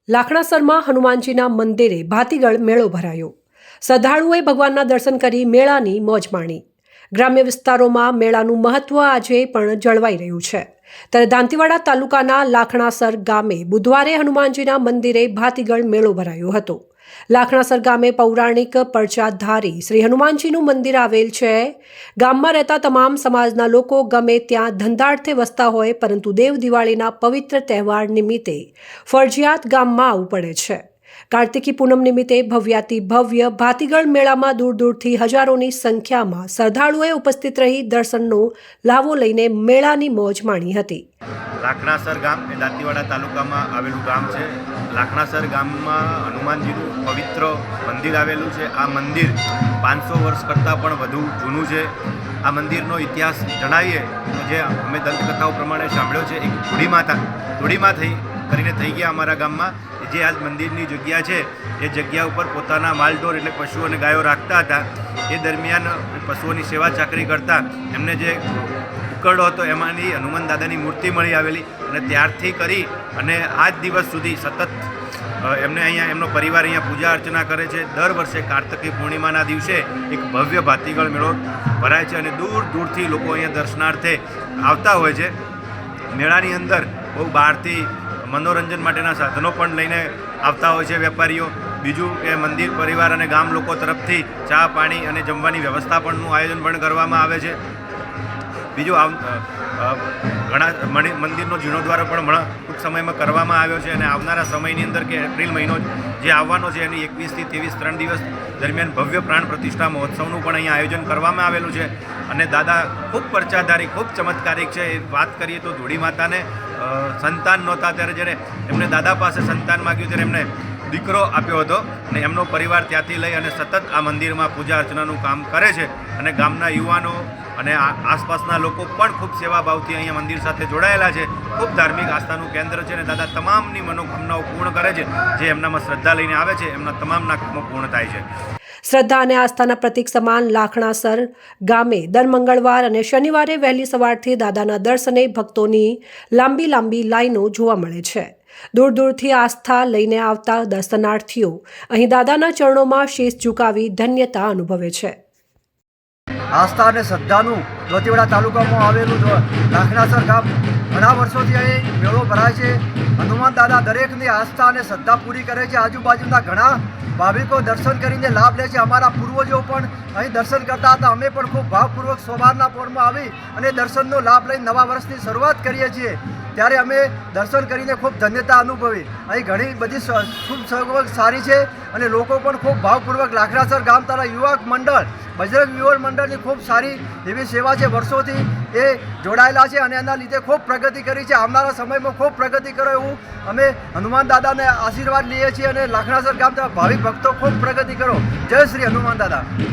લાખણાસરમાં હનુમાનજીના મંદિરે ભાતીગળ મેળો ભરાયો। શ્રદ્ધાળુઓએ ભગવાનના દર્શન કરી મેળાની મોજ માણી। ગ્રામ્ય વિસ્તારોમાં મેળાનું મહત્વ આજે પણ જળવાઈ રહ્યું છે। ત્યારે દાંતીવાડા તાલુકાના લાખણાસર ગામે બુધવારે હનુમાનજીના મંદિરે ભાતીગળ મેળો ભરાયો હતો। લાખણાસર ગામે પૌરાણિક પરચાધારી શ્રી હનુમાનજીનું મંદિર આવેલ છે। ગામમાં રહેતા તમામ સમાજના લોકો ગમે ત્યાં ધંધાર્થે વસતા હોય, પરંતુ દેવ દિવાળીના પવિત્ર તહેવાર નિમિત્તે ફરજિયાત ગામમાં આવવું પડે છે। કાર્તિકી પૂનમ નિમિત્તે ભવ્યાતિ ભવ્ય ભાતીગળ મેળામાં દૂર દૂરથી હજારોની સંખ્યામાં શ્રદ્ધાળુઓએ ઉપસ્થિત રહી દર્શનનો લાવો લઈને મેળાની મોજ માણી હતી। લાખણાસર ગામ એ દાંતીવાડા તાલુકામાં આવેલું ગામ છે। લાખણાસર ગામમાં હનુમાનજીનું પવિત્ર મંદિર આવેલું છે। આ મંદિર 500 વર્ષ કરતાં પણ વધુ જૂનું છે। આ મંદિરનો ઇતિહાસ જણાવીએ તો જે અમે દંતકથાઓ પ્રમાણે સાંભળ્યો છે, એક ધૂળીમાં કરીને થઈ ગયા અમારા ગામમાં। જે આજ મંદિરની જગ્યા છે એ જગ્યા ઉપર પોતાના માલઢોર એટલે પશુઓ અને ગાયો રાખતા હતા। એ દરમિયાન પશુઓની સેવા ચાકરી કરતા એમને જે ઉકરડો હતો એમાંની હનુમાન દાદાની મૂર્તિ મળી આવેલી, અને ત્યારથી કરી અને આજ દિવસ સુધી સતત એમને અહીંયા એમનો પરિવાર અહીંયા પૂજા અર્ચના કરે છે। દર વર્ષે કાર્તિકી પૂર્ણિમાના દિવસે એક ભવ્ય ભાતીગળ મેળો ભરાય છે અને દૂર દૂરથી લોકો અહીંયા દર્શનાર્થે આવતા હોય છે। મેળાની અંદર બહુ બહારથી મનોરંજન માટેના સાધનો પણ લઈને આવતા હોય છે વેપારીઓ। બીજું કે મંદિર પરિવાર અને ગામ લોકો તરફથી ચા પાણી અને જમવાની વ્યવસ્થા પણનું આયોજન પણ કરવામાં આવે છે। બીજું ઘણા મંદિરનો જીર્ણોદ્ધાર પણ ટૂંક સમયમાં કરવામાં આવ્યો છે, અને આવનારા સમયની અંદર કે એપ્રિલ મહિનો જે આવવાનો છે એની 21 થી 23 3 દિવસ દરમિયાન ભવ્ય પ્રાણ પ્રતિષ્ઠા મહોત્સવનું પણ અહીંયા આયોજન કરવામાં આવેલું છે। અને દાદા ખૂબ પરચાધારી, ખૂબ ચમત્કારિક છે। એ વાત કરીએ તો ધૂળી માતાને સંતાન નહોતા, ત્યારે જ્યારે એમને દાદા પાસે સંતાન માગ્યું ત્યારે એમને દીકરો આપ્યો હતો, અને એમનો પરિવાર ત્યાંથી લઈ અને સતત આ મંદિરમાં પૂજા અર્ચનાનું કામ કરે છે। અને ગામના યુવાનો અને આસપાસના લોકો પણ ખૂબ સેવાભાવથી અહીંયા મંદિર સાથે જોડાયેલા છે। ખૂબ ધાર્મિક આસ્થાનું કેન્દ્ર છે, અને દાદા તમામની મનોકામનાઓ પૂર્ણ કરે છે। જે એમનામાં શ્રદ્ધા લઈને આવે છે એમના તમામના કામો પૂર્ણ થાય છે। શ્રદ્ધા અને આસ્થાના પ્રતીક સમાન લાખણાસર ગામે દર મંગળવાર અને શનિવારે વહેલી સવારથી દાદાના દર્શને ભક્તોની લાંબી લાઈનો જોવા મળે છે। દૂર દૂરથી આસ્થા લઈને આવતા દર્શનાર્થીઓ અહીં દાદાના ચરણોમાં શીશ ઝુકાવી ધન્યતા અનુભવે છે। આસ્થા અને શ્રદ્ધાનું દાંતીવાડા તાલુકામાં આવેલું લાખણાસર ગામ ઘણા વર્ષોથી અહીં મેળો ભરાય છે। હનુમાન દાદા દરેકની આસ્થા અને શ્રદ્ધા પૂરી કરે છે। આજુબાજુના ઘણા ભાવિકો દર્શન કરીને લાભ લે છે। અમારા પૂર્વજો પણ અહીં દર્શન કરતા હતા। અમે પણ ખૂબ ભાવપૂર્વક સવારના પોરમાં આવી અને દર્શનનો લાભ લઈને નવા વર્ષની શરૂઆત કરીએ છીએ। ત્યારે અમે દર્શન કરીને ખૂબ ધન્યતા અનુભવી। અહીં ઘણી બધી શુભ સગવડ સારી છે, અને લોકો પણ ખૂબ ભાવપૂર્વક લાખણાસર ગામ તારા યુવક મંડળ બજરંગ યુવક મંડળની ખૂબ સારી એવી સેવા છે। વર્ષોથી એ જોડાયેલા છે અને એના લીધે ખૂબ પ્રગતિ કરી છે। આવનારા સમયમાં ખૂબ પ્રગતિ કરો એવું અમે હનુમાન દાદાને આશીર્વાદ લઈએ છીએ, અને લાખણાસર ગામ ભાવિક ભક્તો ખૂબ પ્રગતિ કરો। જય શ્રી હનુમાન દાદા।